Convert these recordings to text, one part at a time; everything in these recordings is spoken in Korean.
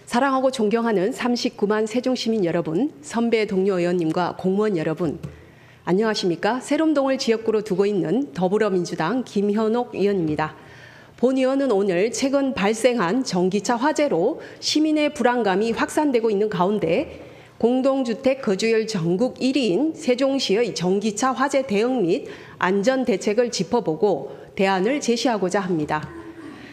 사랑하고 존경하는 39만 세종시민 여러분, 선배 동료 의원님과 공무원 여러분, 안녕하십니까? 세롬동을 지역구로 두고 있는 더불어민주당 김현옥 의원입니다. 본 의원은 오늘 최근 발생한 전기차 화재로 시민의 불안감이 확산되고 있는 가운데 공동주택 거주율 전국 1위인 세종시의 전기차 화재 대응 및 안전 대책을 짚어보고 대안을 제시하고자 합니다.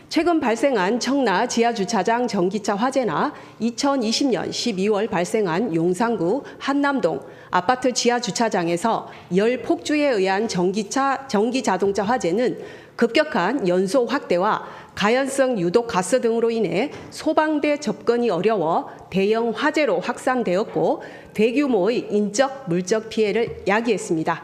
최근 발생한 청라 지하주차장 전기차 화재나 2020년 12월 발생한 용산구 한남동 아파트 지하주차장에서 열폭주에 의한 전기자동차 화재는 급격한 연소 확대와 가연성 유독 가스 등으로 인해 소방대 접근이 어려워 대형 화재로 확산되었고 대규모의 인적, 물적 피해를 야기했습니다.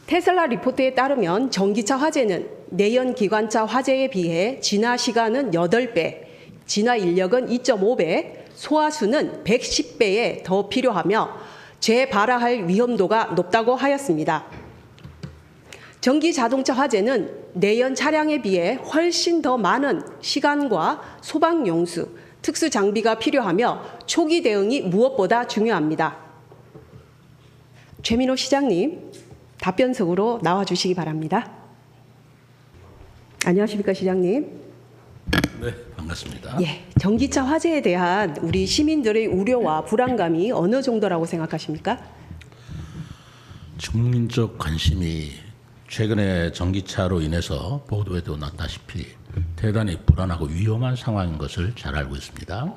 테슬라 리포트에 따르면 전기차 화재는 내연 기관차 화재에 비해 진화 시간은 8배, 진화 인력은 2.5배, 소화수는 110배에 더 필요하며 재발화할 위험도가 높다고 하였습니다. 전기 자동차 화재는 내연 차량에 비해 훨씬 더 많은 시간과 소방 용수, 특수 장비가 필요하며 초기 대응이 무엇보다 중요합니다. 최민호 시장님, 답변석으로 나와주시기 바랍니다. 안녕하십니까, 시장님? 네, 반갑습니다. 예, 전기차 화재에 대한 우리 시민들의 우려와 불안감이 어느 정도라고 생각하십니까? 국민적 관심이 최근에 전기차로 인해서 보도에도 났다시피 대단히 불안하고 위험한 상황인 것을 잘 알고 있습니다.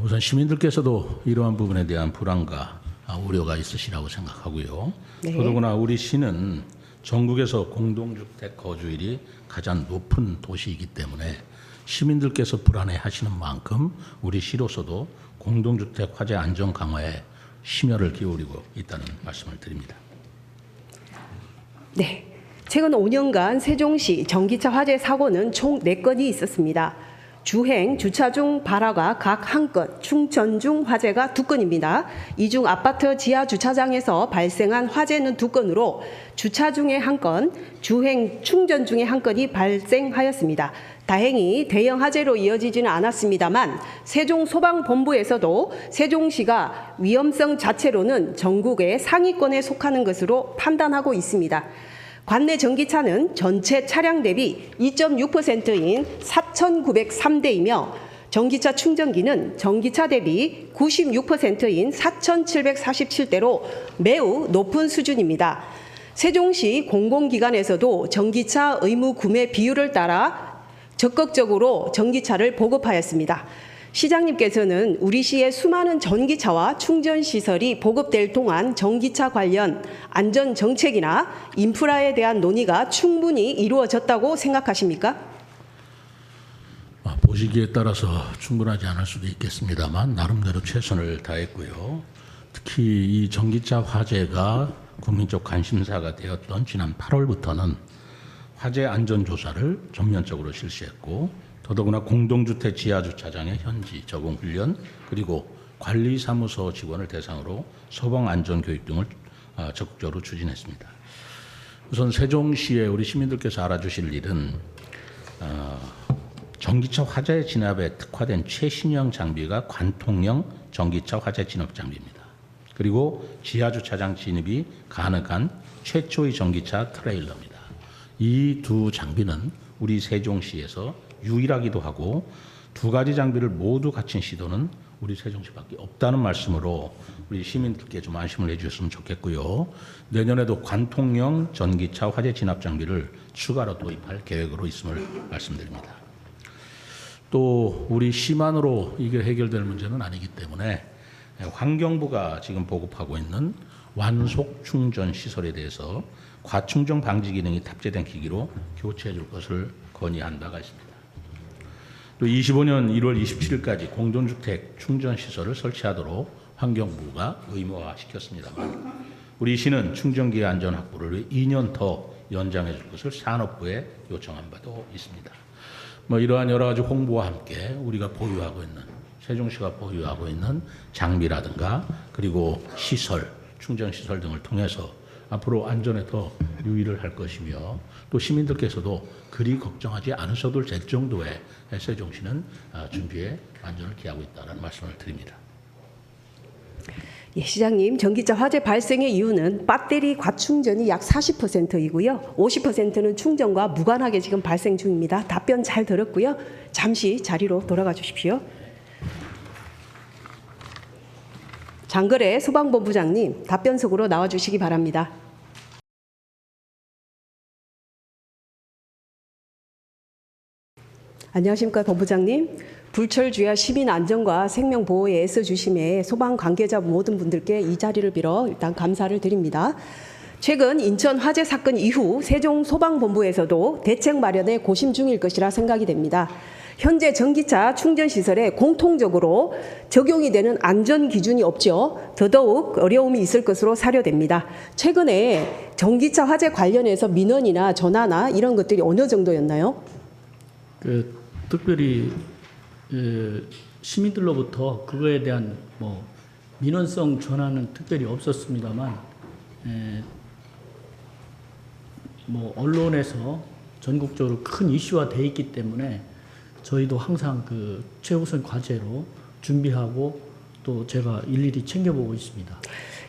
우선 시민들께서도 이러한 부분에 대한 불안과 우려가 있으시라고 생각하고요. 네. 더더구나 우리 시는 전국에서 공동주택 거주율이 가장 높은 도시이기 때문에 시민들께서 불안해하시는 만큼 우리 시로서도 공동주택 화재 안전 강화에 심혈을 기울이고 있다는 말씀을 드립니다. 네, 최근 5년간 세종시 전기차 화재 사고는 총 4건이 있었습니다. 주행, 주차 중 발화가 각 1건, 충전 중 화재가 2건입니다. 이 중 아파트 지하 주차장에서 발생한 화재는 2건으로 주차 중에 1건, 주행, 충전 중에 1건이 발생하였습니다. 다행히 대형 화재로 이어지지는 않았습니다만 세종소방본부에서도 세종시가 위험성 자체로는 전국의 상위권에 속하는 것으로 판단하고 있습니다. 관내 전기차는 전체 차량 대비 2.6%인 4,903대이며 전기차 충전기는 전기차 대비 96%인 4,747대로 매우 높은 수준입니다. 세종시 공공기관에서도 전기차 의무 구매 비율을 따라 적극적으로 전기차를 보급하였습니다. 시장님께서는 우리 시의 수많은 전기차와 충전시설이 보급될 동안 전기차 관련 안전정책이나 인프라에 대한 논의가 충분히 이루어졌다고 생각하십니까? 보시기에 따라서 충분하지 않을 수도 있겠습니다만 나름대로 최선을 다했고요. 특히 이 전기차 화재가 국민적 관심사가 되었던 지난 8월부터는 화재 안전조사를 전면적으로 실시했고 더더구나 공동주택 지하주차장의 현지 적응 훈련 그리고 관리사무소 직원을 대상으로 소방안전교육 등을 적극적으로 추진했습니다. 우선 세종시에 우리 시민들께서 알아주실 일은 전기차 화재 진압에 특화된 최신형 장비가 관통형 전기차 화재 진압 장비입니다. 그리고 지하주차장 진입이 가능한 최초의 전기차 트레일러입니다. 이 두 장비는 우리 세종시에서 유일하기도 하고 두 가지 장비를 모두 갖춘 시도는 우리 세종시밖에 없다는 말씀으로 우리 시민들께 좀 안심을 해주셨으면 좋겠고요. 내년에도 관통형 전기차 화재 진압 장비를 추가로 도입할 계획으로 있음을 말씀드립니다. 또 우리 시만으로 이게 해결될 문제는 아니기 때문에 환경부가 지금 보급하고 있는 완속 충전 시설에 대해서 과충전 방지 기능이 탑재된 기기로 교체해 줄 것을 건의한 바가 있습니다. 또 25년 1월 27일까지 공동주택 충전시설을 설치하도록 환경부가 의무화시켰습니다만 우리 시는 충전기 안전 확보를 2년 더 연장해 줄 것을 산업부에 요청한 바도 있습니다. 이러한 여러 가지 홍보와 함께 우리가 보유하고 있는 세종시가 보유하고 있는 장비라든가 그리고 시설, 충전시설 등을 통해서 앞으로 안전에 더 유의를 할 것이며 또 시민들께서도 그리 걱정하지 않으셔도 될 정도의 세종시는 준비에 안전을 기하고 있다는 말씀을 드립니다. 예, 시장님, 전기차 화재 발생의 이유는 배터리 과충전이 약 40%이고요. 50%는 충전과 무관하게 지금 발생 중입니다. 답변 잘 들었고요. 잠시 자리로 돌아가 주십시오. 장거래 소방본부장님, 답변석으로 나와 주시기 바랍니다. 안녕하십니까, 본부장님. 불철주야 시민 안전과 생명 보호에 애써 주심에 소방 관계자 모든 분들께 이 자리를 빌어 일단 감사를 드립니다. 최근 인천 화재 사건 이후 세종 소방본부에서도 대책 마련에 고심 중일 것이라 생각이 됩니다. 현재 전기차 충전 시설에 공통적으로 적용이 되는 안전 기준이 없죠. 더더욱 어려움이 있을 것으로 사료됩니다. 최근에 전기차 화재 관련해서 민원이나 전화나 이런 것들이 어느 정도였나요? 특별히 시민들로부터 그거에 대한 민원성 전화는 특별히 없었습니다만 언론에서 전국적으로 큰 이슈화 돼 있기 때문에 저희도 항상 그 최우선 과제로 준비하고 또 제가 일일이 챙겨보고 있습니다.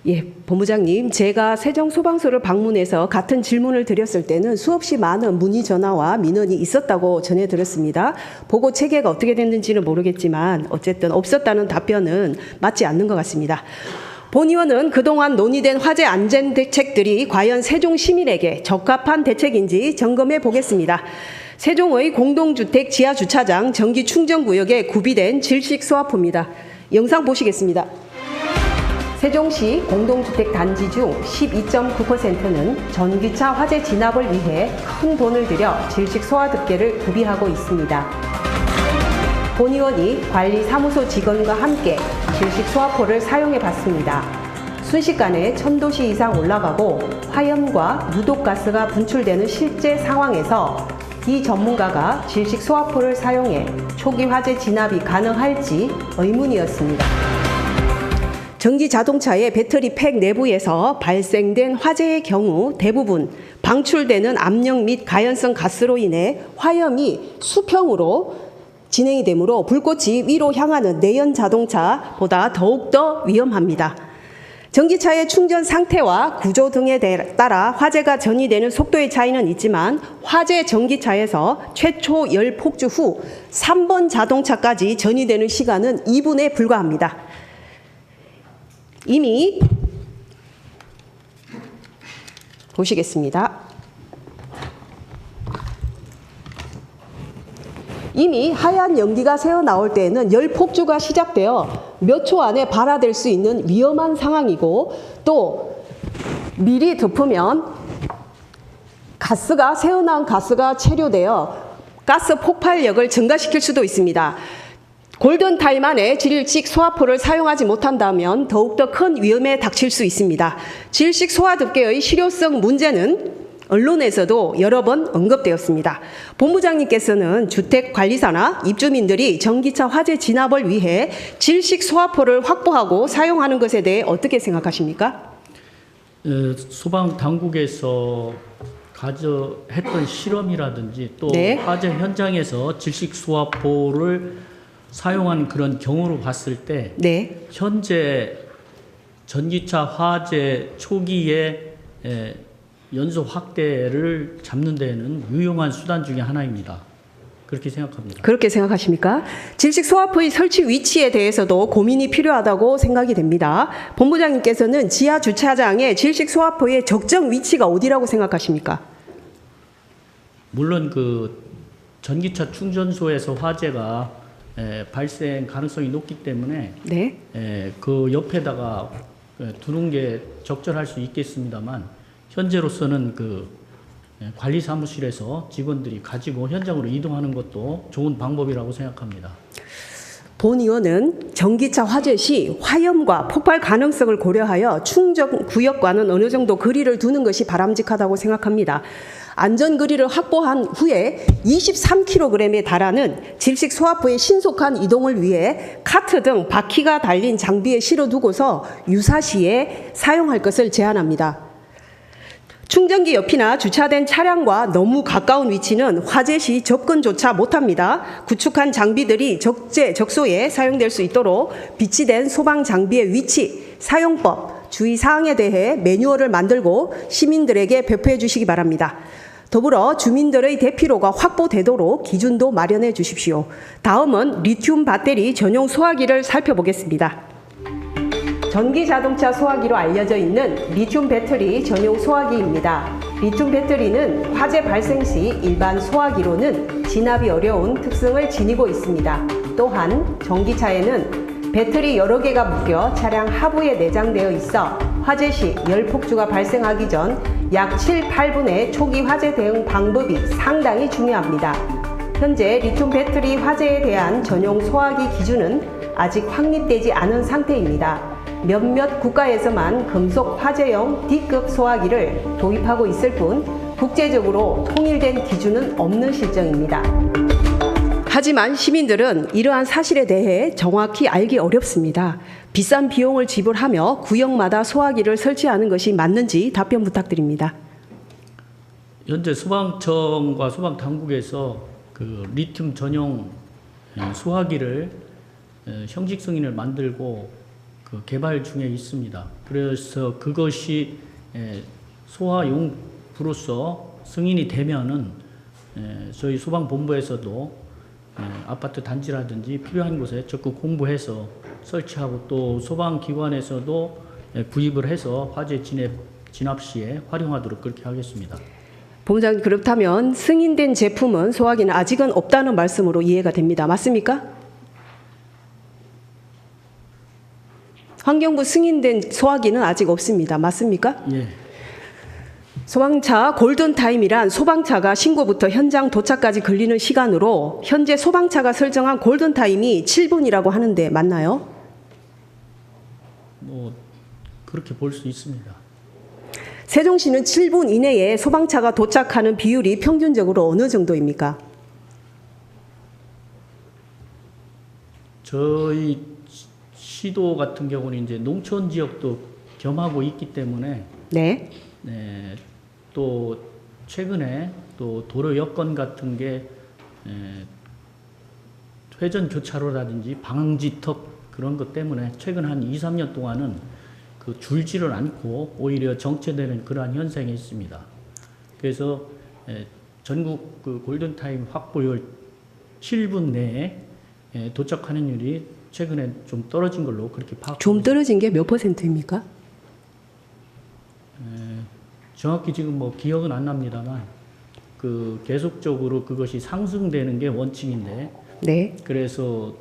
예, 본부장님, 제가 세종소방서를 방문해서 같은 질문을 드렸을 때는 수없이 많은 문의 전화와 민원이 있었다고 전해 들었습니다. 보고 체계가 어떻게 됐는지는 모르겠지만 어쨌든 없었다는 답변은 맞지 않는 것 같습니다. 본 의원은 그동안 논의된 화재 안전 대책들이 과연 세종 시민에게 적합한 대책인지 점검해 보겠습니다. 세종의 공동주택 지하주차장 전기 충전구역에 구비된 질식 소화포입니다. 영상 보시겠습니다. 세종시 공동주택 단지 중 12.9%는 전기차 화재 진압을 위해 큰 돈을 들여 질식 소화듭계를 구비하고 있습니다. 본 의원이 관리사무소 직원과 함께 질식 소화포를 사용해 봤습니다. 순식간에 1000도씨 이상 올라가고 화염과 유독가스가 분출되는 실제 상황에서 이 전문가가 질식 소화포를 사용해 초기 화재 진압이 가능할지 의문이었습니다. 전기 자동차의 배터리 팩 내부에서 발생된 화재의 경우 대부분 방출되는 압력 및 가연성 가스로 인해 화염이 수평으로 진행이 되므로 불꽃이 위로 향하는 내연 자동차보다 더욱더 위험합니다. 전기차의 충전 상태와 구조 등에 따라 화재가 전이되는 속도의 차이는 있지만 화재 전기차에서 최초 열 폭주 후 3번 자동차까지 전이되는 시간은 2분에 불과합니다. 이미 보시겠습니다. 이미 하얀 연기가 새어나올 때에는 열 폭주가 시작되어 몇 초 안에 발화될 수 있는 위험한 상황이고 또 미리 덮으면 새어나온 가스가 체류되어 가스 폭발력을 증가시킬 수도 있습니다. 골든타임 안에 질식 소화포를 사용하지 못한다면 더욱더 큰 위험에 닥칠 수 있습니다. 질식 소화듭계의 실효성 문제는 언론에서도 여러 번 언급되었습니다. 본부장님께서는 주택관리사나 입주민들이 전기차 화재 진압을 위해 질식 소화포를 확보하고 사용하는 것에 대해 어떻게 생각하십니까? 소방당국에서 했던 실험이라든지 또 네. 화재 현장에서 질식 소화포를 사용한 그런 경우로 봤을 때 네. 현재 전기차 화재 초기에 연소 확대를 잡는 데는 유용한 수단 중에 하나입니다. 그렇게 생각합니다. 그렇게 생각하십니까? 질식 소화포의 설치 위치에 대해서도 고민이 필요하다고 생각이 됩니다. 본부장님께서는 지하 주차장의 질식 소화포의 적정 위치가 어디라고 생각하십니까? 물론 그 전기차 충전소에서 화재가 발생 가능성이 높기 때문에 네. 그 옆에다가 두는 게 적절할 수 있겠습니다만 현재로서는 그 관리사무실에서 직원들이 가지고 현장으로 이동하는 것도 좋은 방법이라고 생각합니다. 본 의원은 전기차 화재 시 화염과 폭발 가능성을 고려하여 충전 구역과는 어느 정도 거리를 두는 것이 바람직하다고 생각합니다. 안전 거리를 확보한 후에 23kg에 달하는 질식 소화포의 신속한 이동을 위해 카트 등 바퀴가 달린 장비에 실어두고서 유사시에 사용할 것을 제안합니다. 충전기 옆이나 주차된 차량과 너무 가까운 위치는 화재 시 접근조차 못합니다. 구축한 장비들이 적재적소에 사용될 수 있도록 비치된 소방 장비의 위치, 사용법, 주의사항에 대해 매뉴얼을 만들고 시민들에게 배포해 주시기 바랍니다. 더불어 주민들의 대피로가 확보되도록 기준도 마련해 주십시오. 다음은 리튬 배터리 전용 소화기를 살펴보겠습니다. 전기 자동차 소화기로 알려져 있는 리튬 배터리 전용 소화기입니다. 리튬 배터리는 화재 발생 시 일반 소화기로는 진압이 어려운 특성을 지니고 있습니다. 또한 전기차에는 배터리 여러 개가 묶여 차량 하부에 내장되어 있어 화재 시 열폭주가 발생하기 전 약 7, 8분의 초기 화재 대응 방법이 상당히 중요합니다. 현재 리튬 배터리 화재에 대한 전용 소화기 기준은 아직 확립되지 않은 상태입니다. 몇몇 국가에서만 금속 화재용 D급 소화기를 도입하고 있을 뿐 국제적으로 통일된 기준은 없는 실정입니다. 하지만 시민들은 이러한 사실에 대해 정확히 알기 어렵습니다. 비싼 비용을 지불하며 구역마다 소화기를 설치하는 것이 맞는지 답변 부탁드립니다. 현재 소방청과 소방당국에서 그 리튬 전용 소화기를 형식 승인을 만들고 그 개발 중에 있습니다. 그래서 그것이 소화용부로서 승인이 되면은 저희 소방본부에서도 아파트 단지라든지 필요한 곳에 적극 홍보해서 설치하고 또 소방기관에서도 구입을 해서 화재 진압 시에 활용하도록 그렇게 하겠습니다. 본부장님, 그렇다면 승인된 제품은 소화기는 아직은 없다는 말씀으로 이해가 됩니다. 맞습니까? 환경부 승인된 소화기는 아직 없습니다. 맞습니까? 예. 소방차 골든타임이란 소방차가 신고부터 현장 도착까지 걸리는 시간으로 현재 소방차가 설정한 골든타임이 7분이라고 하는데 맞나요? 뭐 그렇게 볼 수 있습니다. 세종시는 7분 이내에 소방차가 도착하는 비율이 평균적으로 어느 정도입니까? 저희 시도 같은 경우는 이제 농촌 지역도 겸하고 있기 때문에 네. 또 최근에 또 도로 여건 같은 게 회전 교차로라든지 방지턱 그런 것 때문에 최근 한 2, 3년 동안은 그 줄지를 않고 오히려 정체되는 그러한 현상이 있습니다. 그래서 전국 그 골든타임 확보율 7분 내에 도착하는 율이 최근에 좀 떨어진 걸로 그렇게 파악합니다. 좀 떨어진 게 몇 %입니까? 정확히 지금 뭐 기억은 안 납니다만 그 계속적으로 그것이 상승되는 게 원칙인데 네. 그래서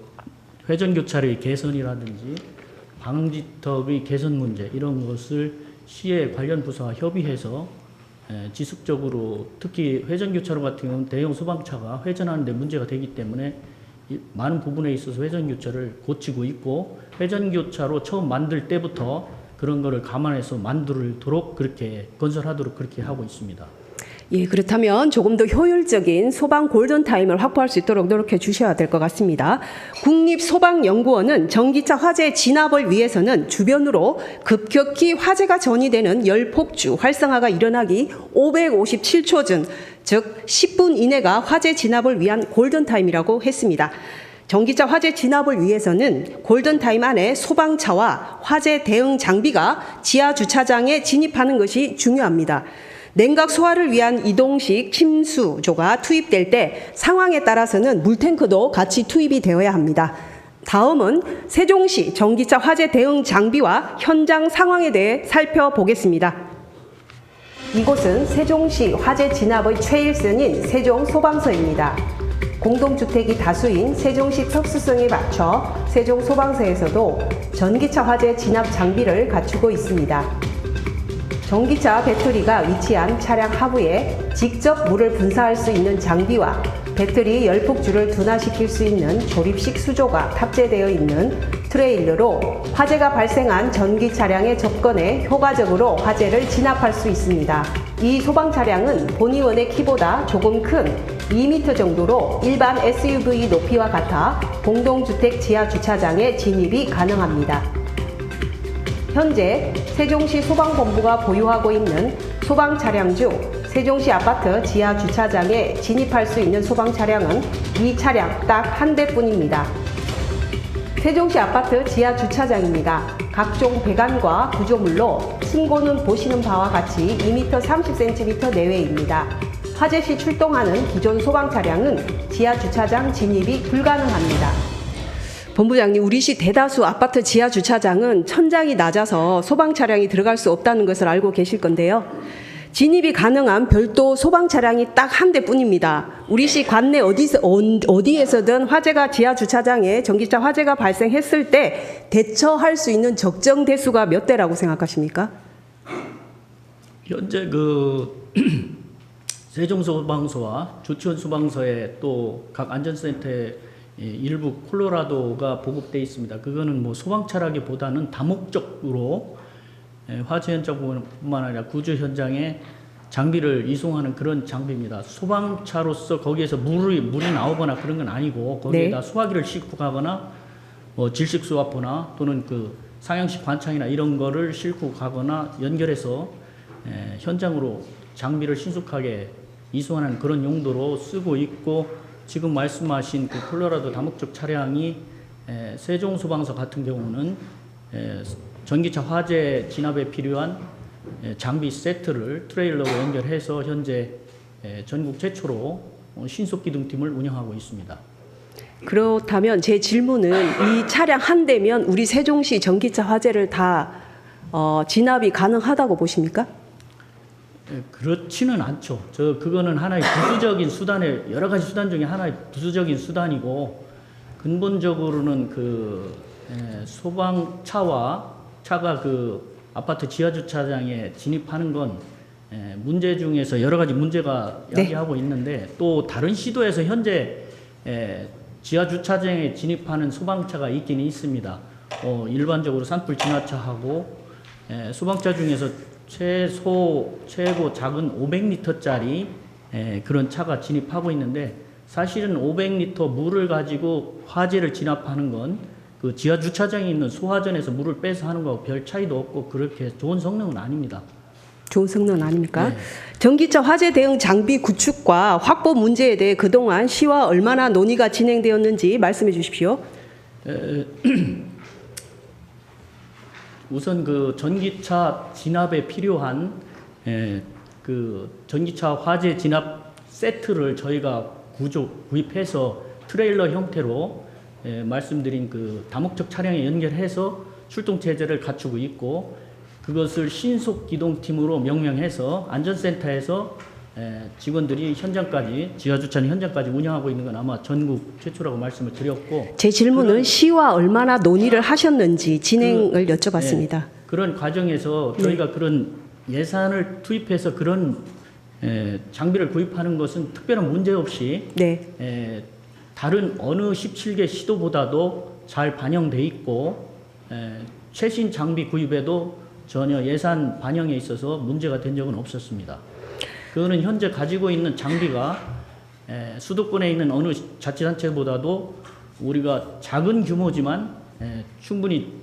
회전 교차로의 개선이라든지 방지턱의 개선 문제 이런 것을 시의 관련 부서와 협의해서 지속적으로 특히 회전 교차로 같은 경우는 대형 소방차가 회전하는 데 문제가 되기 때문에 많은 부분에 있어서 회전 교차를 고치고 있고 회전 교차로 처음 만들 때부터 그런 거를 감안해서 만들도록 그렇게 건설하도록 그렇게 하고 있습니다. 예, 그렇다면 조금 더 효율적인 소방 골든타임을 확보할 수 있도록 노력해 주셔야 될 것 같습니다. 국립소방연구원은 전기차 화재 진압을 위해서는 주변으로 급격히 화재가 전이되는 열폭주 활성화가 일어나기 557초 전, 즉 10분 이내가 화재 진압을 위한 골든타임이라고 했습니다. 전기차 화재 진압을 위해서는 골든타임 안에 소방차와 화재 대응 장비가 지하 주차장에 진입하는 것이 중요합니다. 냉각 소화를 위한 이동식 침수조가 투입될 때 상황에 따라서는 물탱크도 같이 투입이 되어야 합니다. 다음은 세종시 전기차 화재 대응 장비와 현장 상황에 대해 살펴보겠습니다. 이곳은 세종시 화재 진압의 최일선인 세종소방서입니다. 공동주택이 다수인 세종시 특수성에 맞춰 세종소방서에서도 전기차 화재 진압 장비를 갖추고 있습니다. 전기차 배터리가 위치한 차량 하부에 직접 물을 분사할 수 있는 장비와 배터리 열폭주를 둔화시킬 수 있는 조립식 수조가 탑재되어 있는 트레일러로 화재가 발생한 전기 차량에 접근해 효과적으로 화재를 진압할 수 있습니다. 이 소방 차량은 본의원의 키보다 조금 큰 2m 정도로 일반 SUV 높이와 같아 공동주택 지하 주차장에 진입이 가능합니다. 현재 세종시 소방본부가 보유하고 있는 소방 차량 중 세종시 아파트 지하 주차장에 진입할 수 있는 소방 차량은 이 차량 딱 한 대뿐입니다. 세종시 아파트 지하 주차장입니다. 각종 배관과 구조물로 층고는 보시는 바와 같이 2m 30cm 내외입니다. 화재 시 출동하는 기존 소방 차량은 지하 주차장 진입이 불가능합니다. 본부장님, 우리 시 대다수 아파트 지하 주차장은 천장이 낮아서 소방 차량이 들어갈 수 없다는 것을 알고 계실 건데요. 진입이 가능한 별도 소방 차량이 딱 한 대뿐입니다. 우리 시 관내 어디에서든 화재가 지하 주차장에 전기차 화재가 발생했을 때 대처할 수 있는 적정 대수가 몇 대라고 생각하십니까? 현재 세종소방서와 조치원 소방서에 또 각 안전센터에 일부 콜로라도가 보급되어 있습니다. 그거는 뭐 소방차라기보다는 다목적으로 화재 현장뿐만 아니라 구조 현장에 장비를 이송하는 그런 장비입니다. 소방차로서 거기에서 물이 나오거나 그런 건 아니고 거기에다 수화기를 싣고 가거나 뭐 질식 수화포나 또는 그 상향식 관창이나 이런 거를 싣고 가거나 연결해서 현장으로 장비를 신속하게 이송하는 그런 용도로 쓰고 있고, 지금 말씀하신 그 콜로라도 다목적 차량이 세종소방서 같은 경우는 전기차 화재 진압에 필요한 장비 세트를 트레일러로 연결해서 현재 전국 최초로 신속 기동팀을 운영하고 있습니다. 그렇다면 제 질문은 이 차량 한 대면 우리 세종시 전기차 화재를 다 진압이 가능하다고 보십니까? 그렇지는 않죠. 그거는 하나의 부수적인 수단의 여러 가지 수단 중에 하나의 부수적인 수단이고, 근본적으로는 차가 그 아파트 지하 주차장에 진입하는 건 문제 중에서 여러 가지 문제가 야기하고 있는데, 또 다른 시도에서 현재 지하 주차장에 진입하는 소방차가 있긴 있습니다. 일반적으로 산불 진화차하고 소방차 중에서 최고 작은 500리터짜리 그런 차가 진입하고 있는데, 사실은 500리터 물을 가지고 화재를 진압하는 건 그 지하 주차장에 있는 소화전에서 물을 빼서 하는 거하고 별 차이도 없고 그렇게 좋은 성능은 아닙니다. 좋은 성능은 아닙니까? 네. 전기차 화재 대응 장비 구축과 확보 문제에 대해 그동안 시와 얼마나 논의가 진행되었는지 말씀해 주십시오. 우선 그 전기차 진압에 필요한 그 전기차 화재 진압 세트를 저희가 구입해서 트레일러 형태로 말씀드린 그 다목적 차량에 연결해서 출동 체제를 갖추고 있고, 그것을 신속 기동팀으로 명명해서 안전센터에서 직원들이 현장까지 지하 주차장 현장까지 운영하고 있는 건 아마 전국 최초라고 말씀을 드렸고, 제 질문은 시와 얼마나 논의를 하셨는지 진행을 여쭤봤습니다. 그런 과정에서 저희가 그런 예산을 투입해서 그런 장비를 구입하는 것은 특별한 문제 없이 다른 어느 17개 시도보다도 잘 반영돼 있고, 최신 장비 구입에도 전혀 예산 반영에 있어서 문제가 된 적은 없었습니다. 그거는 현재 가지고 있는 장비가 수도권에 있는 어느 자치단체보다도 우리가 작은 규모지만 충분히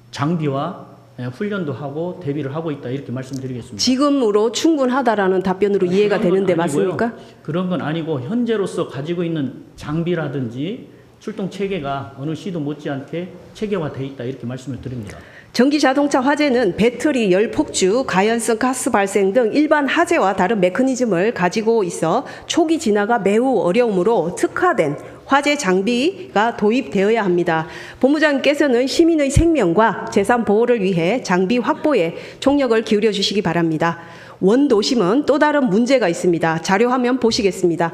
장비와 훈련도 하고 대비를 하고 있다, 이렇게 말씀드리겠습니다. 지금으로 충분하다라는 답변으로 이해가 되는데 맞습니까? 그런 건 아니고 현재로서 가지고 있는 장비라든지 출동 체계가 어느 시도 못지않게 체계화되어 있다, 이렇게 말씀을 드립니다. 전기 자동차 화재는 배터리, 열 폭주, 가연성 가스 발생 등 일반 화재와 다른 메커니즘을 가지고 있어 초기 진화가 매우 어려우므로 특화된 화재 장비가 도입되어야 합니다. 본부장님께서는 시민의 생명과 재산 보호를 위해 장비 확보에 총력을 기울여 주시기 바랍니다. 원도심은 또 다른 문제가 있습니다. 자료화면 보시겠습니다.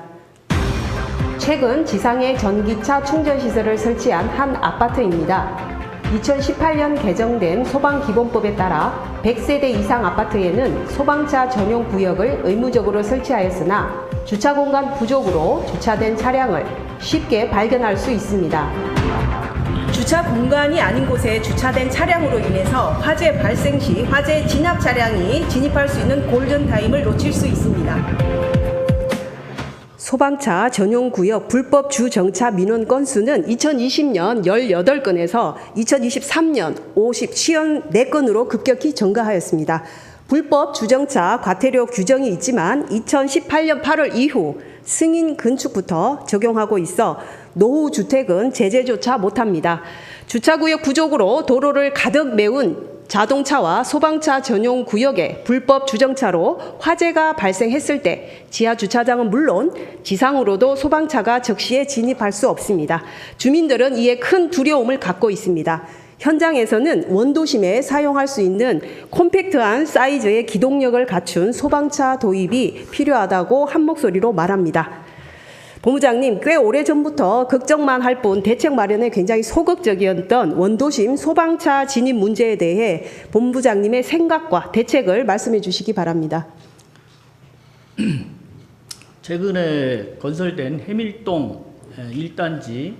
최근 지상에 전기차 충전시설을 설치한 한 아파트입니다. 2018년 개정된 소방기본법에 따라 100세대 이상 아파트에는 소방차 전용 구역을 의무적으로 설치하였으나 주차 공간 부족으로 주차된 차량을 쉽게 발견할 수 있습니다. 주차 공간이 아닌 곳에 주차된 차량으로 인해서 화재 발생 시 화재 진압 차량이 진입할 수 있는 골든타임을 놓칠 수 있습니다. 소방차 전용구역 불법 주정차 민원 건수는 2020년 18건에서 2023년 54건으로 급격히 증가하였습니다. 불법 주정차 과태료 규정이 있지만 2018년 8월 이후 승인 건축부터 적용하고 있어 노후 주택은 제재조차 못합니다. 주차구역 부족으로 도로를 가득 메운 자동차와 소방차 전용 구역에 불법 주정차로 화재가 발생했을 때 지하 주차장은 물론 지상으로도 소방차가 적시에 진입할 수 없습니다. 주민들은 이에 큰 두려움을 갖고 있습니다. 현장에서는 원도심에 사용할 수 있는 콤팩트한 사이즈의 기동력을 갖춘 소방차 도입이 필요하다고 한 목소리로 말합니다. 본부장님, 꽤 오래전부터 걱정만 할 뿐 대책 마련에 굉장히 소극적이었던 원도심 소방차 진입 문제에 대해 본부장님의 생각과 대책을 말씀해 주시기 바랍니다. 최근에 건설된 해밀동 1단지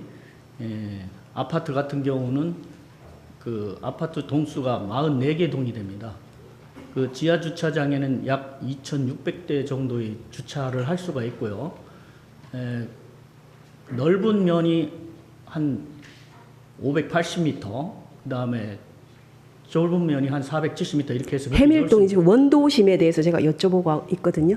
아파트 같은 경우는 그 아파트 동수가 44개 동이 됩니다. 그 지하 주차장에는 약 2,600대 정도의 주차를 할 수가 있고요. 넓은 면이 한 580m, 그다음에 좁은 면이 한 470m 이렇게 해서 해밀동이 지금 원도심에 대해서 제가 여쭤보고 있거든요.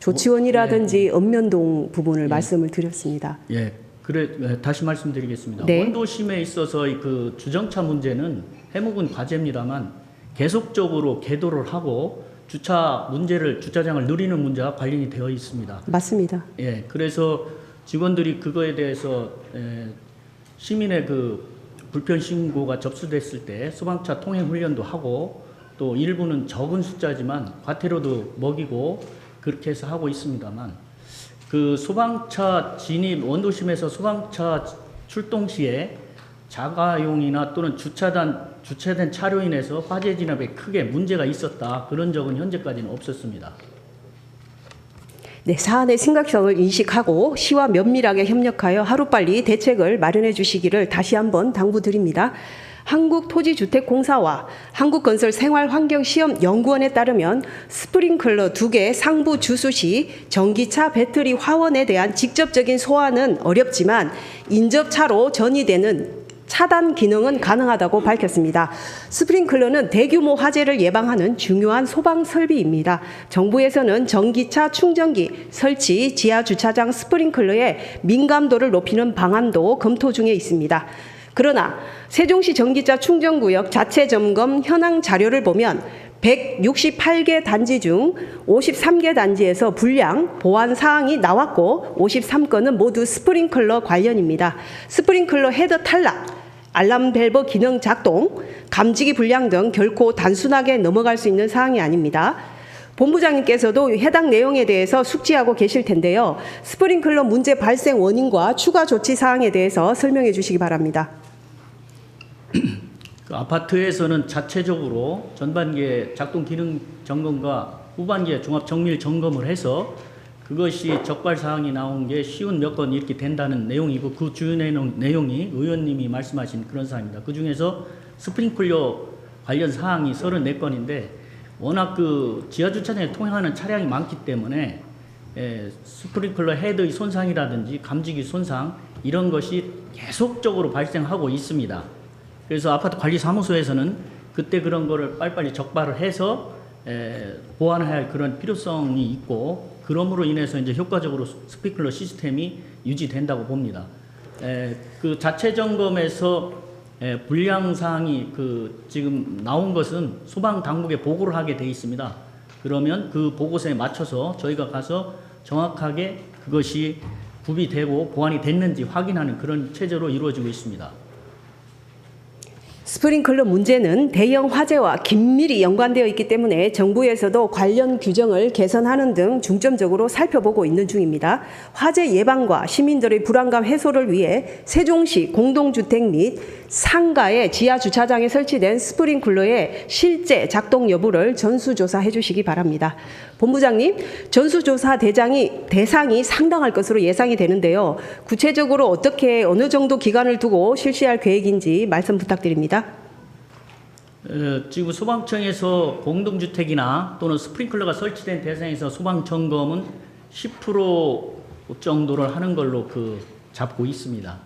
조치원이라든지 읍면동 부분을 말씀을 드렸습니다. 예, 그래 다시 말씀드리겠습니다. 네. 원도심에 있어서 그 주정차 문제는 해묵은 과제입니다만 계속적으로 계도를 하고 주차장을 누리는 문제와 관련이 되어 있습니다. 맞습니다. 예, 그래서 직원들이 그거에 대해서 시민의 그 불편 신고가 접수됐을 때 소방차 통행 훈련도 하고 또 일부는 적은 숫자지만 과태료도 먹이고 그렇게 해서 하고 있습니다만 그 소방차 진입 원도심에서 소방차 출동 시에 자가용이나 또는 주차된 차로 인해서 화재 진압에 크게 문제가 있었다. 그런 적은 현재까지는 없었습니다. 네, 사안의 심각성을 인식하고 시와 면밀하게 협력하여 하루빨리 대책을 마련해 주시기를 다시 한번 당부드립니다. 한국토지주택공사와 한국건설생활환경시험연구원에 따르면 스프링클러 2개 상부 주수 시 전기차 배터리 화원에 대한 직접적인 소화는 어렵지만 인접차로 전이되는 차단 기능은 가능하다고 밝혔습니다. 스프링클러는 대규모 화재를 예방하는 중요한 소방 설비입니다. 정부에서는 전기차 충전기 설치, 지하 주차장 스프링클러의 민감도를 높이는 방안도 검토 중에 있습니다. 그러나 세종시 전기차 충전구역 자체 점검 현황 자료를 보면 168개 단지 중 53개 단지에서 불량, 보안 사항이 나왔고 53건은 모두 스프링클러 관련입니다. 스프링클러 헤더 탈락, 알람 밸브 기능 작동, 감지기 불량 등 결코 단순하게 넘어갈 수 있는 사항이 아닙니다. 본부장님께서도 해당 내용에 대해서 숙지하고 계실 텐데요. 스프링클러 문제 발생 원인과 추가 조치 사항에 대해서 설명해 주시기 바랍니다. 그 아파트에서는 자체적으로 전반기에 작동 기능 점검과 후반기에 종합 정밀 점검을 해서 그것이 적발 사항이 나온 게 쉬운 몇 건 이렇게 된다는 내용이고 그 주요 내용이 의원님이 말씀하신 그런 사항입니다. 그 중에서 스프링클러 관련 사항이 34건인데 워낙 그 지하주차장에 통행하는 차량이 많기 때문에 스프링클러 헤드의 손상이라든지 감지기 손상 이런 것이 계속적으로 발생하고 있습니다. 그래서 아파트 관리 사무소에서는 그때 그런 거를 빨리빨리 적발을 해서 보완해야 할 그런 필요성이 있고 그러므로 인해서 이제 효과적으로 스프링클러 시스템이 유지된다고 봅니다. 그 자체 점검에서 불량 사항이 그 지금 나온 것은 소방 당국에 보고를 하게 돼 있습니다. 그러면 그 보고서에 맞춰서 저희가 가서 정확하게 그것이 구비되고 보완이 됐는지 확인하는 그런 체제로 이루어지고 있습니다. 스프링클러 문제는 대형 화재와 긴밀히 연관되어 있기 때문에 정부에서도 관련 규정을 개선하는 등 중점적으로 살펴보고 있는 중입니다. 화재 예방과 시민들의 불안감 해소를 위해 세종시 공동주택 및 상가의 지하 주차장에 설치된 스프링클러의 실제 작동 여부를 전수조사해 주시기 바랍니다. 본부장님, 전수조사 대상이 상당할 것으로 예상이 되는데요. 구체적으로 어떻게 어느 정도 기간을 두고 실시할 계획인지 말씀 부탁드립니다. 지금 소방청에서 공동주택이나 또는 스프링클러가 설치된 대상에서 소방 점검은 10% 정도를 하는 걸로 잡고 있습니다.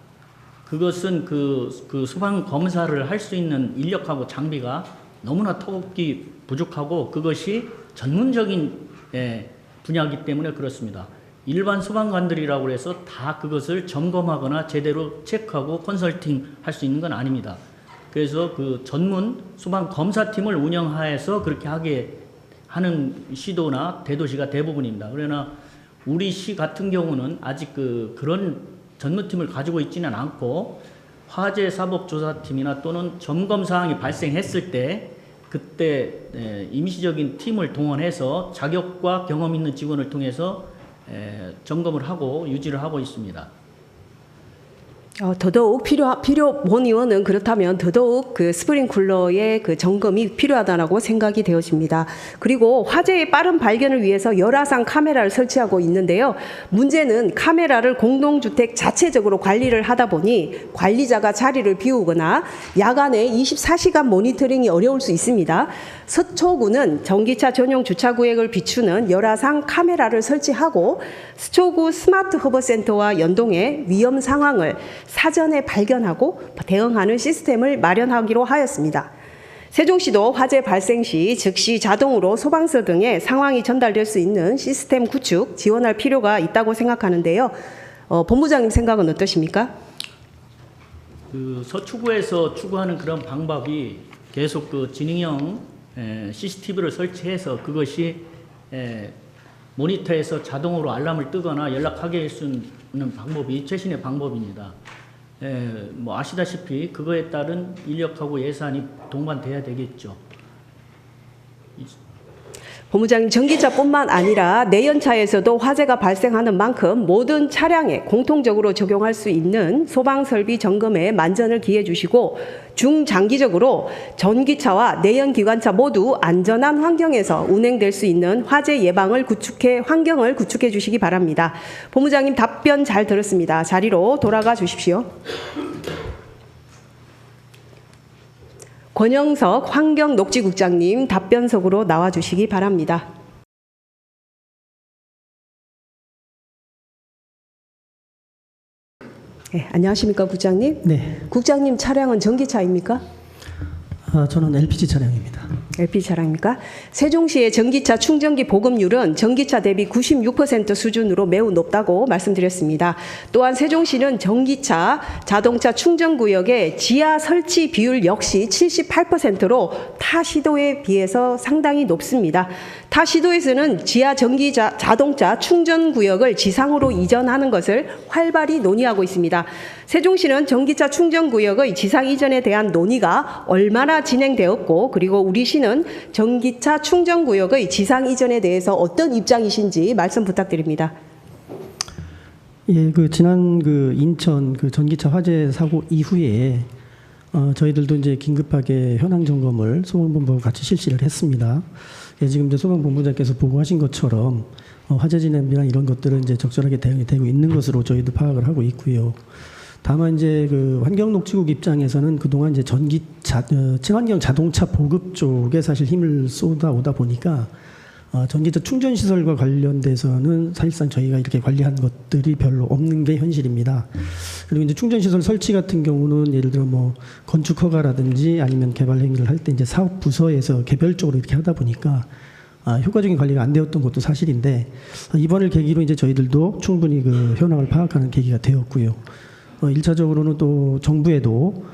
그것은 그 소방 검사를 할 수 있는 인력하고 장비가 너무나 턱없이 부족하고 그것이 전문적인 분야이기 때문에 그렇습니다. 일반 소방관들이라고 해서 다 그것을 점검하거나 제대로 체크하고 컨설팅 할 수 있는 건 아닙니다. 그래서 그 전문 소방 검사팀을 운영하여서 그렇게 하게 하는 시도나 대도시가 대부분입니다. 그러나 우리 시 같은 경우는 아직 그런 전문팀을 가지고 있지는 않고 화재 사법조사팀이나 또는 점검 사항이 발생했을 때 그때 임시적인 팀을 동원해서 자격과 경험 있는 직원을 통해서 점검을 하고 유지를 하고 있습니다. 더더욱 본 의원은 그렇다면 더더욱 그 스프링쿨러의 그 점검이 필요하다고 생각이 되어집니다. 그리고 화재의 빠른 발견을 위해서 열화상 카메라를 설치하고 있는데요. 문제는 카메라를 공동주택 자체적으로 관리를 하다 보니 관리자가 자리를 비우거나 야간에 24시간 모니터링이 어려울 수 있습니다. 서초구는 전기차 전용 주차구역을 비추는 열화상 카메라를 설치하고 서초구 스마트 허브센터와 연동해 위험 상황을 사전에 발견하고 대응하는 시스템을 마련하기로 하였습니다. 세종시도 화재 발생 시 즉시 자동으로 소방서 등의 상황이 전달될 수 있는 시스템 구축, 지원할 필요가 있다고 생각하는데요. 본부장님 생각은 어떠십니까? 서초구에서 추구하는 그런 방법이 계속 지능형 CCTV를 설치해서 그것이 모니터에서 자동으로 알람을 뜨거나 연락하게 할 수 있는 방법이 최신의 방법입니다. 뭐 아시다시피 그거에 따른 인력하고 예산이 동반돼야 되겠죠. 본부장님, 전기차뿐만 아니라 내연차에서도 화재가 발생하는 만큼 모든 차량에 공통적으로 적용할 수 있는 소방설비 점검에 만전을 기해 주시고 중장기적으로 전기차와 내연기관차 모두 안전한 환경에서 운행될 수 있는 화재 예방을 환경을 구축해 주시기 바랍니다. 본부장님 답변 잘 들었습니다. 자리로 돌아가 주십시오. 권영석 환경녹지국장님 답변석으로 나와주시기 바랍니다. 네, 안녕하십니까 국장님? 네. 국장님 차량은 전기차입니까? 저는 LPG 차량입니다. LPG 차량입니까? 세종시의 전기차 충전기 보급률은 전기차 대비 96% 수준으로 매우 높다고 말씀드렸습니다. 또한 세종시는 전기차, 자동차 충전구역의 지하 설치 비율 역시 78%로 타 시도에 비해서 상당히 높습니다. 타 시도에서는 지하 자동차 충전구역을 지상으로 이전하는 것을 활발히 논의하고 있습니다. 세종시는 전기차 충전구역의 지상 이전에 대한 논의가 얼마나 진행되었고 그리고 우리 시는 전기차 충전구역의 지상 이전에 대해서 어떤 입장이신지 말씀 부탁드립니다. 예, 지난 인천 전기차 화재 사고 이후에 저희들도 이제 긴급하게 현황 점검을 소방본부와 같이 실시를 했습니다. 예, 지금 이제 소방본부장께서 보고하신 것처럼 화재 진압이나 이런 것들은 이제 적절하게 대응이 되고 있는 것으로 저희도 파악을 하고 있고요. 다만 이제 환경녹지국 입장에서는 그동안 이제 친환경 자동차 보급 쪽에 사실 힘을 쏟아오다 보니까 전기차 충전 시설과 관련돼서는 사실상 저희가 이렇게 관리한 것들이 별로 없는 게 현실입니다. 그리고 이제 충전 시설 설치 같은 경우는 예를 들어 뭐 건축 허가라든지 아니면 개발 행위를 할 때 이제 사업 부서에서 개별적으로 이렇게 하다 보니까 효과적인 관리가 안 되었던 것도 사실인데 이번을 계기로 이제 저희들도 충분히 현황을 파악하는 계기가 되었고요. 1차적으로는 또 정부에도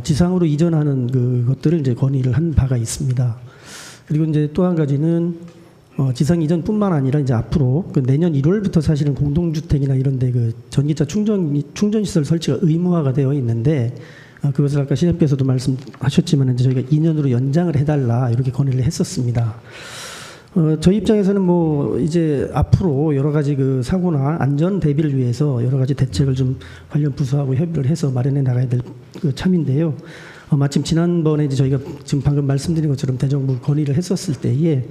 지상으로 이전하는 것들을 이제 건의를 한 바가 있습니다. 그리고 이제 또 한 가지는 지상 이전뿐만 아니라 이제 앞으로 내년 1월부터 사실은 공동주택이나 이런데 전기차 충전 시설 설치가 의무화가 되어 있는데 그것을 아까 시장님께서도 말씀하셨지만 이제 저희가 2년으로 연장을 해달라 이렇게 건의를 했었습니다. 저희 입장에서는 뭐 이제 앞으로 여러 가지 사고나 안전 대비를 위해서 여러 가지 대책을 좀 관련 부서하고 협의를 해서 마련해 나가야 될 참인데요. 마침 지난번에 이제 저희가 지금 방금 말씀드린 것처럼 대정부 건의를 했었을 때에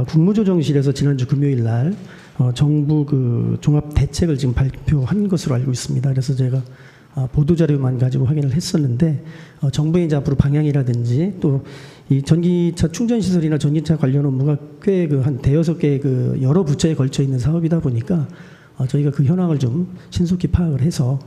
국무조정실에서 지난주 금요일 날 정부 종합 대책을 지금 발표한 것으로 알고 있습니다. 그래서 제가 보도자료만 가지고 확인을 했었는데 정부의 이제 앞으로 방향이라든지 또 이 전기차 충전 시설이나 전기차 관련 업무가 꽤 한 대여섯 개의 여러 부처에 걸쳐 있는 사업이다 보니까 저희가 그 현황을 좀 신속히 파악을 해서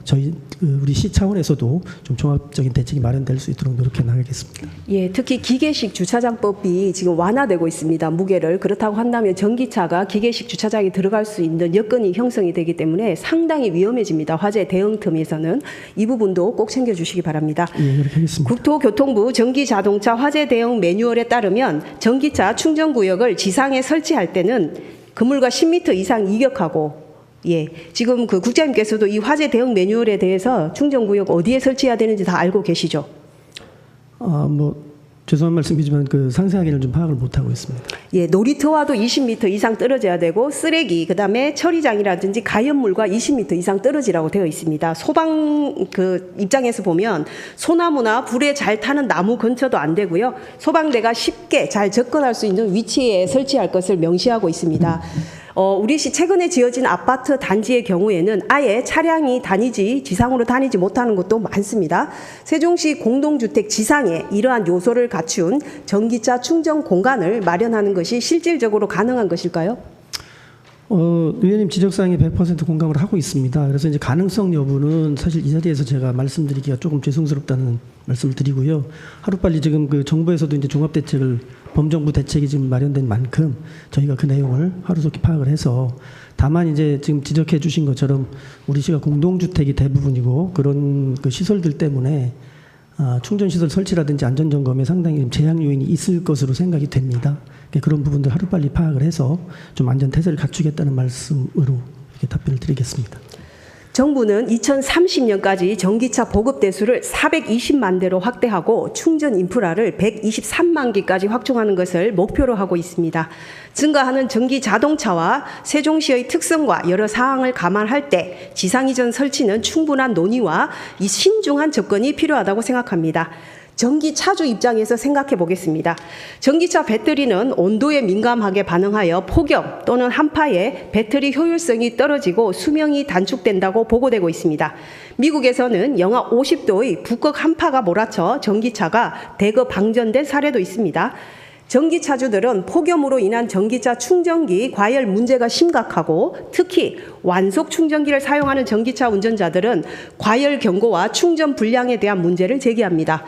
우리 시 차원에서도 좀 종합적인 대책이 마련될 수 있도록 노력해 나가겠습니다. 예, 특히 기계식 주차장법이 지금 완화되고 있습니다. 무게를. 그렇다고 한다면 전기차가 기계식 주차장에 들어갈 수 있는 여건이 형성이 되기 때문에 상당히 위험해집니다. 화재 대응 틈에서는 이 부분도 꼭 챙겨주시기 바랍니다. 예, 그렇게 하겠습니다. 국토교통부 전기자동차 화재 대응 매뉴얼에 따르면 전기차 충전구역을 지상에 설치할 때는 그물과 10m 이상 이격하고 예, 지금 국장님께서도 이 화재 대응 매뉴얼에 대해서 충전구역 어디에 설치해야 되는지 다 알고 계시죠? 죄송한 말씀이지만 상세하게는 좀 파악을 못 하고 있습니다. 예, 놀이터와도 20m 이상 떨어져야 되고 쓰레기, 그다음에 처리장이라든지 가연물과 20m 이상 떨어지라고 되어 있습니다. 소방 입장에서 보면 소나무나 불에 잘 타는 나무 근처도 안 되고요. 소방대가 쉽게 잘 접근할 수 있는 위치에 설치할 것을 명시하고 있습니다. 우리 시 최근에 지어진 아파트 단지의 경우에는 아예 차량이 지상으로 다니지 못하는 곳도 많습니다. 세종시 공동주택 지상에 이러한 요소를 갖춘 전기차 충전 공간을 마련하는 것이 실질적으로 가능한 것일까요? 의원님 지적사항에 100% 공감을 하고 있습니다. 그래서 이제 가능성 여부는 사실 이 자리에서 제가 말씀드리기가 조금 죄송스럽다는 말씀을 드리고요. 하루빨리 지금 정부에서도 이제 종합대책을 범정부 대책이 지금 마련된 만큼 저희가 그 내용을 하루속히 파악을 해서 다만 이제 지금 지적해 주신 것처럼 우리 시가 공동주택이 대부분이고 그런 시설들 때문에 충전시설 설치라든지 안전점검에 상당히 제약 요인이 있을 것으로 생각이 됩니다. 그런 부분들 하루빨리 파악을 해서 좀 안전태세를 갖추겠다는 말씀으로 이렇게 답변을 드리겠습니다. 정부는 2030년까지 전기차 보급 대수를 420만 대로 확대하고 충전 인프라를 123만 개까지 확충하는 것을 목표로 하고 있습니다. 증가하는 전기 자동차와 세종시의 특성과 여러 사항을 감안할 때 지상 이전 설치는 충분한 논의와 이 신중한 접근이 필요하다고 생각합니다. 전기차주 입장에서 생각해 보겠습니다. 전기차 배터리는 온도에 민감하게 반응하여 폭염 또는 한파에 배터리 효율성이 떨어지고 수명이 단축된다고 보고되고 있습니다. 미국에서는 영하 50도의 북극 한파가 몰아쳐 전기차가 대거 방전된 사례도 있습니다. 전기차주들은 폭염으로 인한 전기차 충전기 과열 문제가 심각하고 특히 완속 충전기를 사용하는 전기차 운전자들은 과열 경고와 충전 불량에 대한 문제를 제기합니다.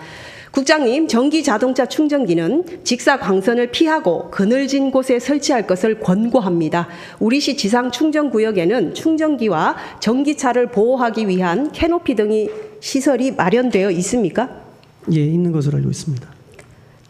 국장님, 전기 자동차 충전기는 직사 광선을 피하고 그늘진 곳에 설치할 것을 권고합니다. 우리 시 지상 충전 구역에는 충전기와 전기차를 보호하기 위한 캐노피 등의 시설이 마련되어 있습니까? 예, 있는 것으로 알고 있습니다.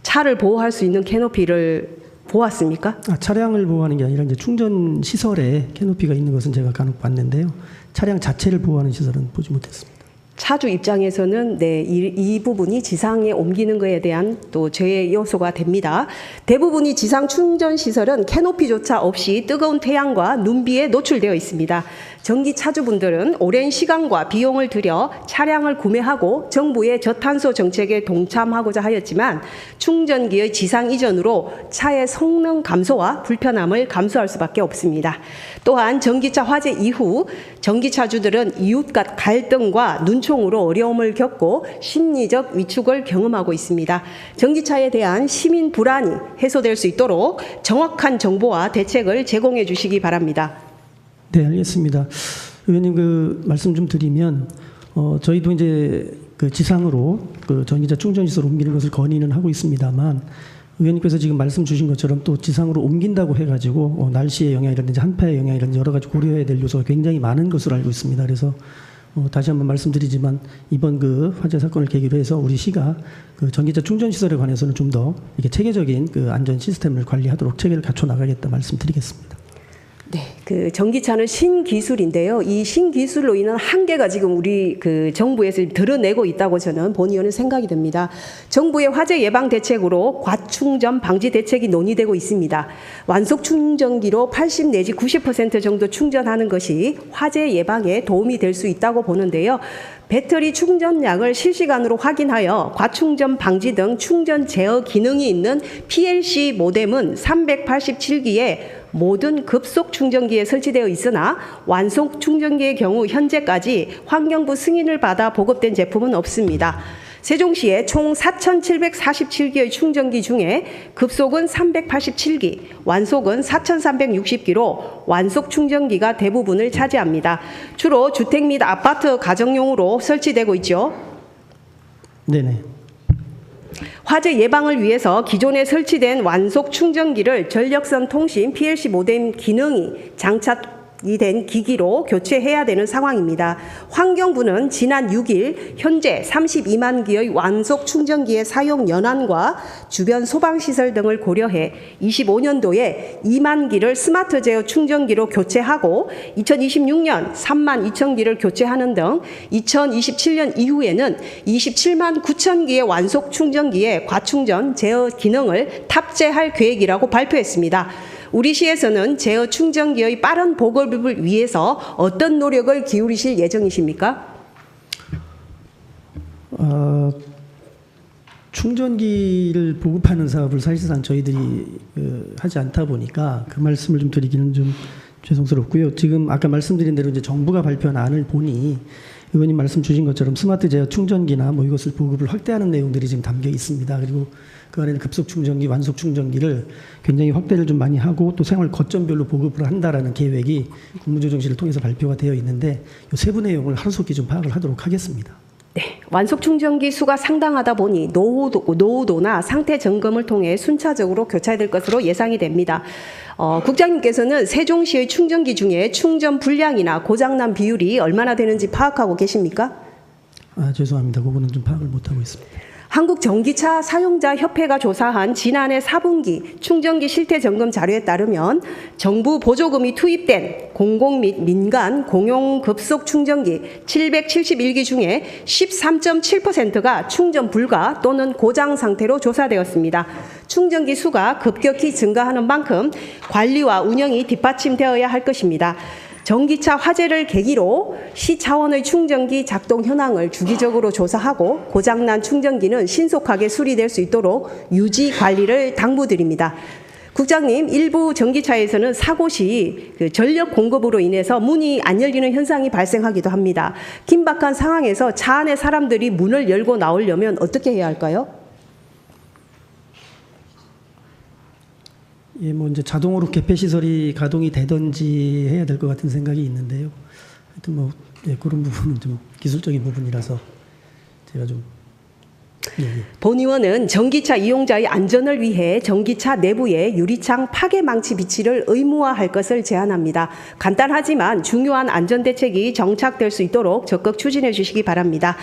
차를 보호할 수 있는 캐노피를 보았습니까? 차량을 보호하는 게 아니라 이제 충전 시설에 캐노피가 있는 것은 제가 간혹 봤는데요. 차량 자체를 보호하는 시설은 보지 못했습니다. 차주 입장에서는 이 부분이 지상에 옮기는 것에 대한 또 제의 요소가 됩니다. 대부분이 지상 충전 시설은 캐노피조차 없이 뜨거운 태양과 눈비에 노출되어 있습니다. 전기 차주분들은 오랜 시간과 비용을 들여 차량을 구매하고 정부의 저탄소 정책에 동참하고자 하였지만 충전기의 지상 이전으로 차의 성능 감소와 불편함을 감수할 수밖에 없습니다. 또한 전기차 화재 이후 전기차주들은 이웃과 갈등과 눈총으로 어려움을 겪고 심리적 위축을 경험하고 있습니다. 전기차에 대한 시민 불안이 해소될 수 있도록 정확한 정보와 대책을 제공해 주시기 바랍니다. 네, 알겠습니다. 의원님 말씀 좀 드리면 저희도 이제 지상으로 전기차 충전 시설 옮기는 것을 건의는 하고 있습니다만 의원님께서 지금 말씀 주신 것처럼 또 지상으로 옮긴다고 해가지고 날씨의 영향이라든지 한파의 영향이라든지 여러 가지 고려해야 될 요소가 굉장히 많은 것으로 알고 있습니다. 그래서 다시 한번 말씀드리지만 이번 화재 사건을 계기로 해서 우리 시가 전기차 충전 시설에 관해서는 좀 더 이렇게 체계적인 안전 시스템을 관리하도록 체계를 갖춰 나가겠다 말씀드리겠습니다. 네, 전기차는 신기술인데요. 이 신기술로 인한 한계가 지금 우리 정부에서 드러내고 있다고 저는 본의원은 생각이 됩니다. 정부의 화재 예방 대책으로 과충전 방지 대책이 논의되고 있습니다. 완속 충전기로 80 내지 90% 정도 충전하는 것이 화재 예방에 도움이 될 수 있다고 보는데요. 배터리 충전량을 실시간으로 확인하여 과충전 방지 등 충전 제어 기능이 있는 PLC 모뎀은 387기에 모든 급속 충전기에 설치되어 있으나 완속 충전기의 경우 현재까지 환경부 승인을 받아 보급된 제품은 없습니다. 세종시에 총 4,747기의 충전기 중에 급속은 387기, 완속은 4,360기로 완속 충전기가 대부분을 차지합니다. 주로 주택 및 아파트 가정용으로 설치되고 있죠. 네네. 화재 예방을 위해서 기존에 설치된 완속 충전기를 전력선 통신 PLC 모뎀 기능이 장착이 된 기기로 교체해야 되는 상황입니다. 환경부는 지난 6일 현재 32만 기의 완속 충전기의 사용 연한과 주변 소방시설 등을 고려해 25년도에 2만 기를 스마트 제어 충전기로 교체하고 2026년 3만 2천 기를 교체하는 등 2027년 이후에는 27만 9천 기의 완속 충전기에 과충전 제어 기능을 탑재할 계획이라고 발표했습니다. 우리 시에서는 제어 충전기의 빠른 보급을 위해서 어떤 노력을 기울이실 예정이십니까? 충전기를 보급하는 사업을 사실상 저희들이 하지 않다 보니까 그 말씀을 좀 드리기는 좀 죄송스럽고요. 지금 아까 말씀드린 대로 이제 정부가 발표한 안을 보니 의원님 말씀 주신 것처럼 스마트 제어 충전기나 뭐 이것을 보급을 확대하는 내용들이 지금 담겨 있습니다. 그리고 그 안에는 급속 충전기, 완속 충전기를 굉장히 확대를 좀 많이 하고 또 생활 거점별로 보급을 한다라는 계획이 국무조정실을 통해서 발표가 되어 있는데 이 세부 내용을 하루속히 좀 파악을 하도록 하겠습니다. 네, 완속 충전기 수가 상당하다 보니 노후도나 상태 점검을 통해 순차적으로 교체될 것으로 예상이 됩니다. 국장님께서는 세종시의 충전기 중에 충전 불량이나 고장난 비율이 얼마나 되는지 파악하고 계십니까? 죄송합니다. 그거는 좀 파악을 못하고 있습니다. 한국전기차 사용자협회가 조사한 지난해 4분기 충전기 실태 점검 자료에 따르면 정부 보조금이 투입된 공공 및 민간 공용 급속 충전기 771기 중에 13.7%가 충전 불가 또는 고장 상태로 조사되었습니다. 충전기 수가 급격히 증가하는 만큼 관리와 운영이 뒷받침되어야 할 것입니다. 전기차 화재를 계기로 시 차원의 충전기 작동 현황을 주기적으로 조사하고 고장난 충전기는 신속하게 수리될 수 있도록 유지 관리를 당부드립니다. 국장님, 일부 전기차에서는 사고 시 전력 공급으로 인해서 문이 안 열리는 현상이 발생하기도 합니다. 긴박한 상황에서 차 안에 사람들이 문을 열고 나오려면 어떻게 해야 할까요? 예, 뭐 이제 자동으로 개폐 시설이 가동이 되든지 해야 될 것 같은 생각이 있는데요. 하여튼 뭐 예, 그런 부분은 좀 기술적인 부분이라서 제가 좀 본 의원은 전기차 이용자의 안전을 위해 전기차 내부에 유리창 파괴 망치 비치를 의무화할 것을 제안합니다. 간단하지만 중요한 안전대책이 정착될 수 있도록 적극 추진해 주시기 바랍니다.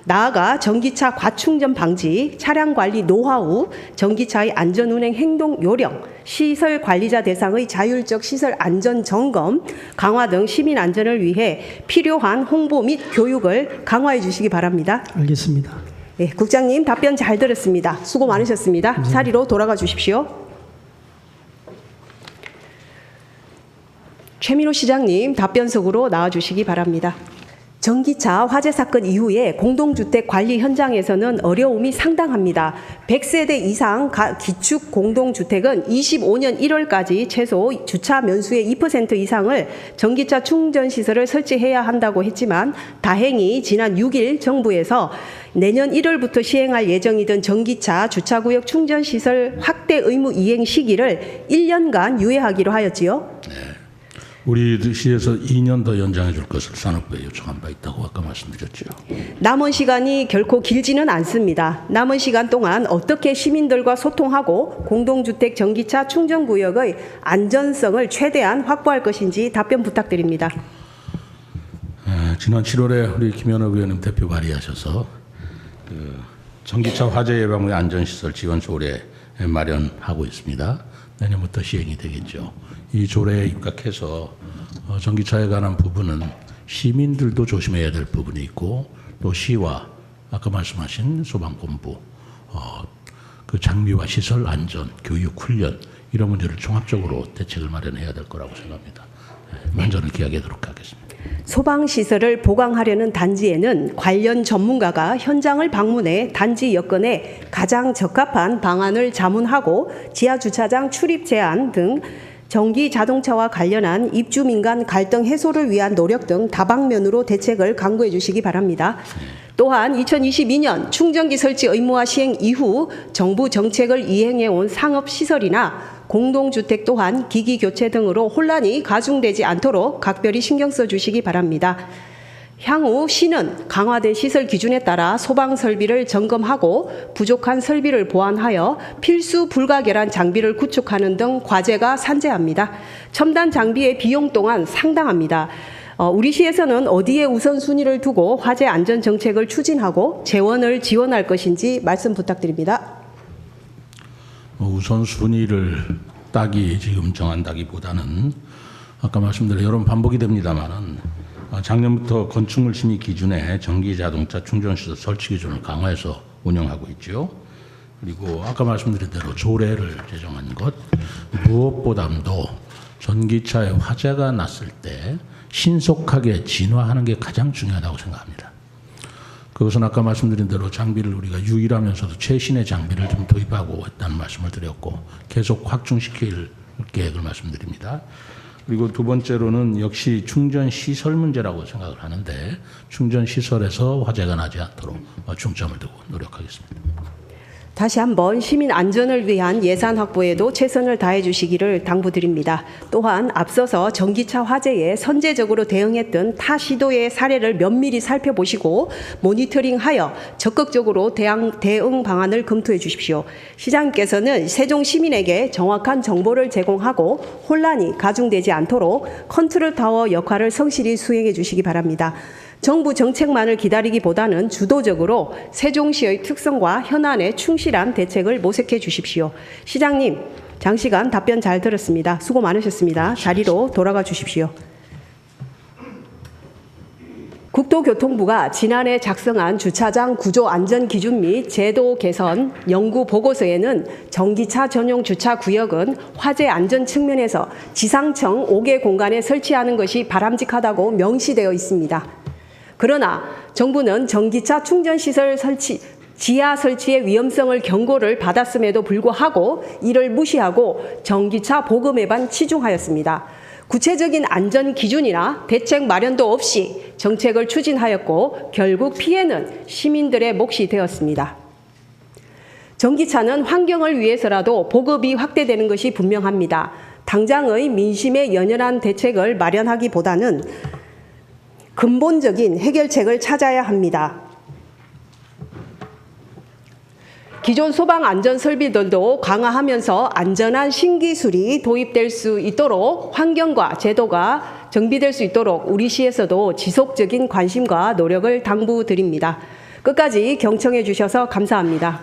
나아가 전기차 과충전 방지, 차량 관리 노하우, 전기차의 안전운행 행동 요령, 시설 관리자 대상의 자율적 시설 안전 점검, 강화 등 시민 안전을 위해 필요한 홍보 및 교육을 강화해 주시기 바랍니다. 알겠습니다. 네, 국장님 답변 잘 들었습니다. 수고 많으셨습니다. 자리로 돌아가 주십시오. 최민호 시장님 답변석으로 나와 주시기 바랍니다. 전기차 화재 사건 이후에 공동주택 관리 현장에서는 어려움이 상당합니다. 100세대 이상 기축 공동주택은 25년 1월까지 최소 주차 면수의 2% 이상을 전기차 충전시설을 설치해야 한다고 했지만 다행히 지난 6일 정부에서 내년 1월부터 시행할 예정이던 전기차 주차구역 충전시설 확대 의무 이행 시기를 1년간 유예하기로 하였지요. 네. 우리 시에서 2년 더 연장해 줄 것을 산업부에 요청한 바 있다고 아까 말씀드렸죠. 남은 시간이 결코 길지는 않습니다. 남은 시간 동안 어떻게 시민들과 소통하고 공동주택 전기차 충전구역의 안전성을 최대한 확보할 것인지 답변 부탁드립니다. 지난 7월에 우리 김현욱 의원님 대표 발의하셔서 전기차 화재 예방 및 안전시설 지원 조례 마련하고 있습니다. 내년부터 시행이 되겠죠. 이 조례에 입각해서 전기차에 관한 부분은 시민들도 조심해야 될 부분이 있고 또 시와 아까 말씀하신 소방본부 그 장비와 시설 안전, 교육, 훈련 이런 문제를 종합적으로 대책을 마련해야 될 거라고 생각합니다. 먼저는 기하도록 하겠습니다. 소방시설을 보강하려는 단지에는 관련 전문가가 현장을 방문해 단지 여건에 가장 적합한 방안을 자문하고 지하주차장 출입 제한 등 전기 자동차와 관련한 입주민 간 갈등 해소를 위한 노력 등 다방면으로 대책을 강구해 주시기 바랍니다. 또한 2022년 충전기 설치 의무화 시행 이후 정부 정책을 이행해 온 상업시설이나 공동주택 또한 기기 교체 등으로 혼란이 가중되지 않도록 각별히 신경 써 주시기 바랍니다. 향후 시는 강화된 시설 기준에 따라 소방 설비를 점검하고 부족한 설비를 보완하여 필수 불가결한 장비를 구축하는 등 과제가 산재합니다. 첨단 장비의 비용 또한 상당합니다. 우리 시에서는 어디에 우선순위를 두고 화재 안전 정책을 추진하고 재원을 지원할 것인지 말씀 부탁드립니다. 우선순위를 딱히 지금 정한다기보다는 아까 말씀드린 여러 번 반복이 됩니다만은 작년부터 건축물 심의 기준에 전기 자동차 충전시설 설치 기준을 강화해서 운영하고 있죠. 그리고 아까 말씀드린 대로 조례를 제정한 것, 무엇보다도 전기차에 화재가 났을 때 신속하게 진화하는 게 가장 중요하다고 생각합니다. 그것은 아까 말씀드린 대로 장비를 우리가 유일하면서도 최신의 장비를 좀 도입하고 있다는 말씀을 드렸고 계속 확충시킬 계획을 말씀드립니다. 그리고 두 번째로는 역시 충전 시설 문제라고 생각을 하는데 충전 시설에서 화재가 나지 않도록 중점을 두고 노력하겠습니다. 다시 한번 시민 안전을 위한 예산 확보에도 최선을 다해 주시기를 당부드립니다. 또한 앞서서 전기차 화재에 선제적으로 대응했던 타 시도의 사례를 면밀히 살펴보시고 모니터링하여 적극적으로 대응 방안을 검토해 주십시오. 시장님께서는 세종 시민에게 정확한 정보를 제공하고 혼란이 가중되지 않도록 컨트롤 타워 역할을 성실히 수행해 주시기 바랍니다. 정부 정책만을 기다리기보다는 주도적으로 세종시의 특성과 현안에 충실한 대책을 모색해 주십시오. 시장님, 장시간 답변 잘 들었습니다. 수고 많으셨습니다. 자리로 돌아가 주십시오. 국토교통부가 지난해 작성한 주차장 구조 안전 기준 및 제도 개선 연구 보고서에는 전기차 전용 주차 구역은 화재 안전 측면에서 지상청 5개 공간에 설치하는 것이 바람직하다고 명시되어 있습니다. 그러나 정부는 전기차 충전시설 지하 설치의 위험성을 경고를 받았음에도 불구하고 이를 무시하고 전기차 보급에만 치중하였습니다. 구체적인 안전 기준이나 대책 마련도 없이 정책을 추진하였고 결국 피해는 시민들의 몫이 되었습니다. 전기차는 환경을 위해서라도 보급이 확대되는 것이 분명합니다. 당장의 민심에 연연한 대책을 마련하기보다는 근본적인 해결책을 찾아야 합니다. 기존 소방 안전 설비들도 강화하면서 안전한 신기술이 도입될 수 있도록 환경과 제도가 정비될 수 있도록 우리 시에서도 지속적인 관심과 노력을 당부드립니다. 끝까지 경청해 주셔서 감사합니다.